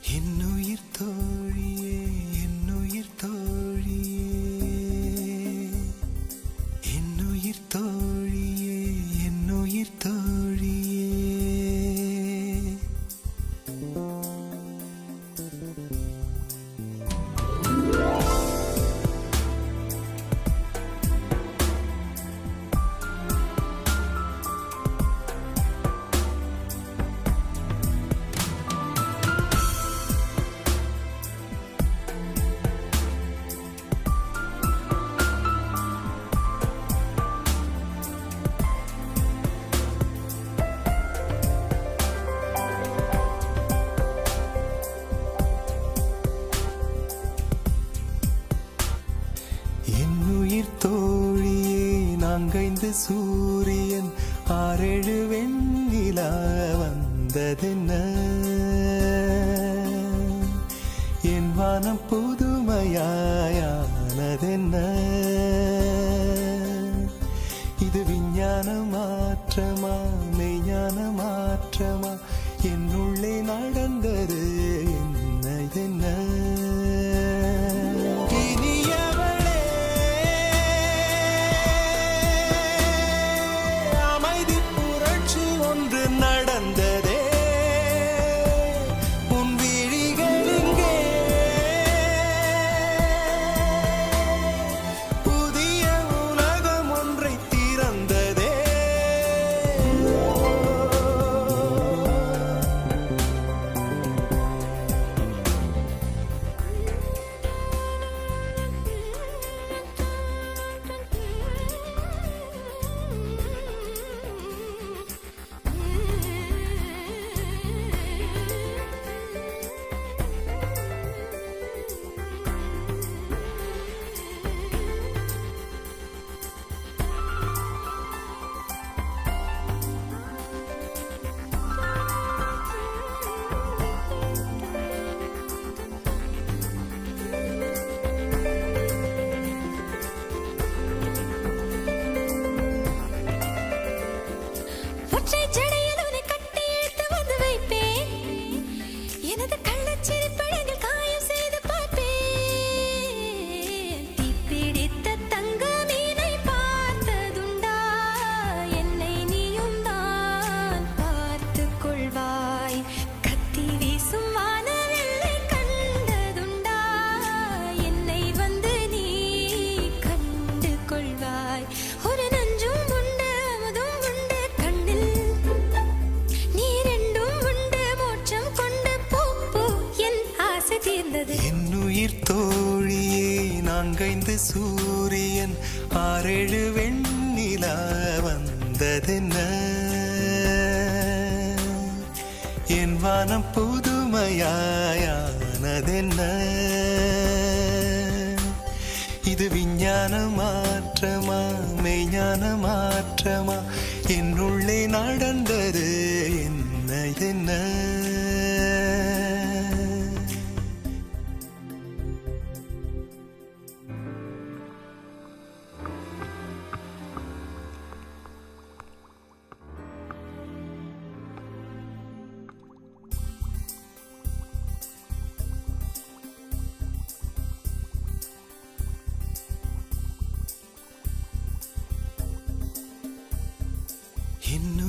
என்னுயிர் தோழியே என்னுயிர் தோழியே என்னுயிர் தோழியே என்னுயிர் தோழியே என்னுயிர் தோழியே நான்கைந்து சூரியன் ஆறேழு வெண்ணிலா வந்ததென்ன என் வானம் புதுமையாயானதென்ன இது விஞ்ஞான மாற்றமா மெய்ஞான மாற்றமா என்னுள்ளே நடந்தது என்ன நடந்ததே உன் விழிகளிங்கே புதிய உலகம் ஒன்றை திறந்ததே என்னுயிர் தோழியே நான்கைந்து சூரியன் ஆறேழு வெண்ணிலா வந்ததென்ன என் வானம் புதுமையாயானதென்ன இது விஞ்ஞான மாற்றமா மெய்ஞான மாற்றமா என்னுள்ளே நடந்தது என்ன இன்னும்